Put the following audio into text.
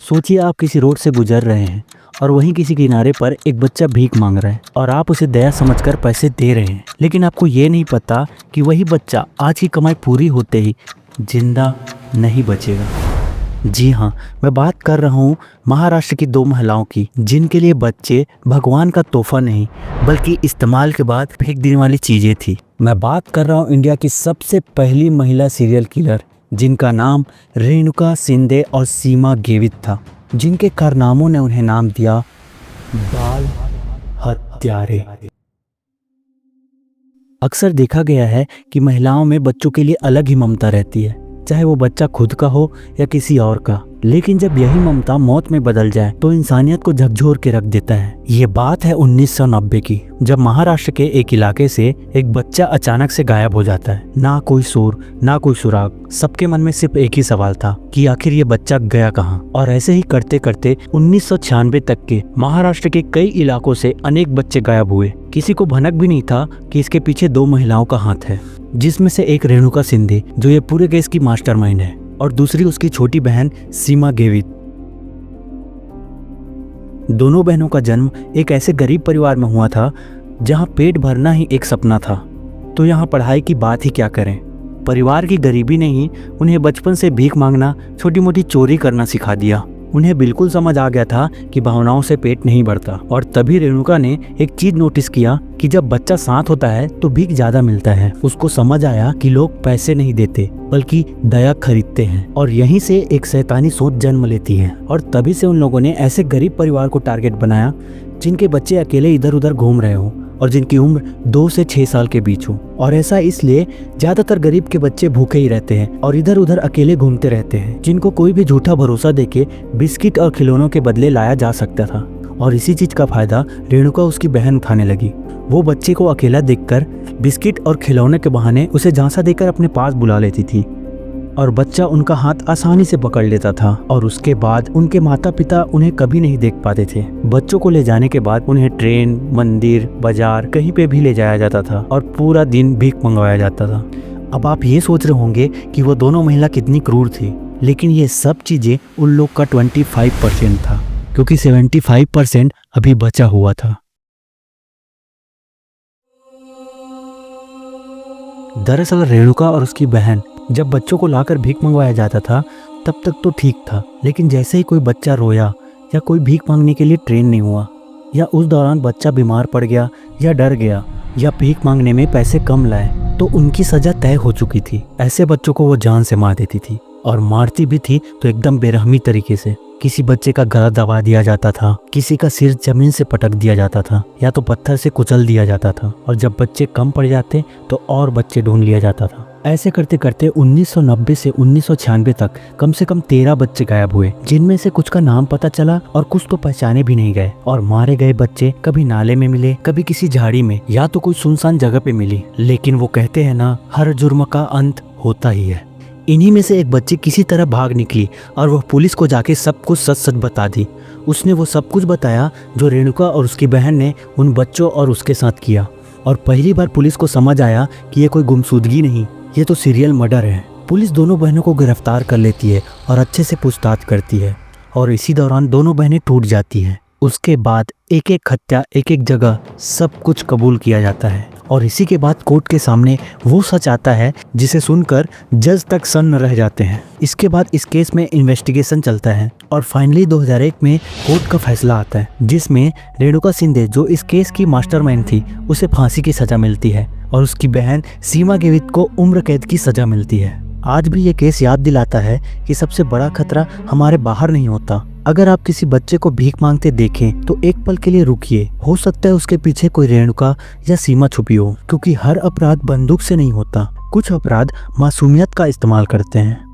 सोचिए आप किसी रोड से गुजर रहे हैं और वहीं किसी किनारे पर एक बच्चा भीख मांग रहा है और आप उसे दया समझकर पैसे दे रहे हैं, लेकिन आपको ये नहीं पता कि वही बच्चा आज की कमाई पूरी होते ही जिंदा नहीं बचेगा। जी हाँ, मैं बात कर रहा हूँ महाराष्ट्र की 2 महिलाओं की, जिनके लिए बच्चे भगवान का तोहफा नहीं बल्कि इस्तेमाल के बाद फेंक देने वाली चीज़ें थी। मैं बात कर रहा हूँ इंडिया की सबसे पहली महिला सीरियल किलर, जिनका नाम रेणुका शिंदे और सीमा गेवित था, जिनके कारनामों ने उन्हें नाम दिया बाल हत्यारे। अक्सर देखा गया है कि महिलाओं में बच्चों के लिए अलग ही ममता रहती है, चाहे वो बच्चा खुद का हो या किसी और का। लेकिन जब यही ममता मौत में बदल जाए तो इंसानियत को झकझोर के रख देता है। ये बात है 1990 की, जब महाराष्ट्र के एक इलाके से एक बच्चा अचानक से गायब हो जाता है। ना कोई शोर, ना कोई सुराग। सबके मन में सिर्फ एक ही सवाल था कि आखिर ये बच्चा गया कहाँ। और ऐसे ही करते करते 1996 तक के महाराष्ट्र के कई इलाकों से अनेक बच्चे गायब हुए। किसी को भनक भी नहीं था कि इसके पीछे 2 महिलाओं का हाथ है, जिसमें से एक रेणुका शिंदे जो ये पूरे केस की मास्टरमाइंड है और दूसरी उसकी छोटी बहन सीमा गेवित। दोनों बहनों का जन्म एक ऐसे गरीब परिवार में हुआ था जहां पेट भरना ही एक सपना था, तो यहाँ पढ़ाई की बात ही क्या करें। परिवार की गरीबी ने ही उन्हें बचपन से भीख मांगना, छोटी मोटी चोरी करना सिखा दिया। उन्हें बिल्कुल समझ आ गया था कि भावनाओं से पेट नहीं भरता। और तभी रेणुका ने एक चीज नोटिस किया कि जब बच्चा साथ होता है तो भीख ज्यादा मिलता है। उसको समझ आया कि लोग पैसे नहीं देते बल्कि दया खरीदते हैं, और यहीं से एक शैतानी सोच जन्म लेती है। और तभी से उन लोगों ने ऐसे गरीब परिवार को टारगेट बनाया जिनके बच्चे अकेले इधर उधर घूम रहे हो और जिनकी उम्र 2 से 6 साल के बीच हो। और ऐसा इसलिए ज्यादातर गरीब के बच्चे भूखे ही रहते हैं और इधर उधर अकेले घूमते रहते हैं, जिनको कोई भी झूठा भरोसा देके बिस्किट और खिलौनों के बदले लाया जा सकता था। और इसी चीज का फायदा रेणुका उसकी बहन उठाने लगी। वो बच्चे को अकेला देखकर बिस्किट और खिलौने के बहाने उसे झांसा देकर अपने पास बुला लेती थी और बच्चा उनका हाथ आसानी से पकड़ लेता था। और उसके बाद उनके माता पिता उन्हें कभी नहीं देख पाते थे। बच्चों को ले जाने के बाद उन्हें ट्रेन, मंदिर, बाजार कहीं पे भी ले जाया जाता था और पूरा दिन भीख मंगवाया जाता था। अब आप ये सोच रहे होंगे कि वो दोनों महिला कितनी क्रूर थी, लेकिन ये सब चीजें उन लोग का 25% था, क्योंकि 75% अभी बचा हुआ था। दरअसल रेणुका और उसकी बहन जब बच्चों को लाकर भीख मंगवाया जाता था तब तक तो ठीक था, लेकिन जैसे ही कोई बच्चा रोया या कोई भीख मांगने के लिए ट्रेन नहीं हुआ, या उस दौरान बच्चा बीमार पड़ गया या डर गया या भीख मांगने में पैसे कम लाए, तो उनकी सजा तय हो चुकी थी। ऐसे बच्चों को वो जान से मार देती थी, और मारती भी थी तो एकदम बेरहमी तरीके से। किसी बच्चे का गला दबा दिया जाता था, किसी का सिर जमीन से पटक दिया जाता था, या तो पत्थर से कुचल दिया जाता था। और जब बच्चे कम पड़ जाते तो और बच्चे ढूंढ लिया जाता था। ऐसे करते करते 1990 से 1996 तक कम से कम 13 बच्चे गायब हुए, जिनमें से कुछ का नाम पता चला और कुछ तो पहचाने भी नहीं गए। और मारे गए बच्चे कभी नाले में मिले, कभी किसी झाड़ी में, या तो कोई सुनसान जगह पे मिली। लेकिन वो कहते हैं ना, हर जुर्म का अंत होता ही है। इन्हीं में से एक बच्ची किसी तरह भाग निकली और वह पुलिस को जाके सब कुछ सच सच बता दी। उसने वो सब कुछ बताया जो रेणुका और उसकी बहन ने उन बच्चों और उसके साथ किया। और पहली बार पुलिस को समझ आया कि ये कोई गुमशुदगी नहीं, ये तो सीरियल मर्डर है। पुलिस दोनों बहनों को गिरफ्तार कर लेती है और अच्छे से पूछताछ करती है, और इसी दौरान दोनों बहनें टूट जाती हैं। उसके बाद एक एक हत्या, एक एक जगह सब कुछ कबूल किया जाता है। और इसी के बाद कोर्ट के सामने वो सच आता है जिसे सुनकर जज तक सन्न रह जाते हैं। इसके बाद इस केस में इन्वेस्टिगेशन चलता है और फाइनली 2001 में कोर्ट का फैसला आता है, जिसमें रेणुका शिंदे जो इस केस की मास्टरमाइंड थी उसे फांसी की सजा मिलती है और उसकी बहन सीमा गेवित को उम्र कैद की सजा मिलती है। आज भी ये केस याद दिलाता है कि सबसे बड़ा खतरा हमारे बाहर नहीं होता। अगर आप किसी बच्चे को भीख मांगते देखें तो एक पल के लिए रुकिए, हो सकता है उसके पीछे कोई रेणुका या सीमा छुपी हो, क्योंकि हर अपराध बंदूक से नहीं होता। कुछ अपराध मासूमियत का इस्तेमाल करते हैं।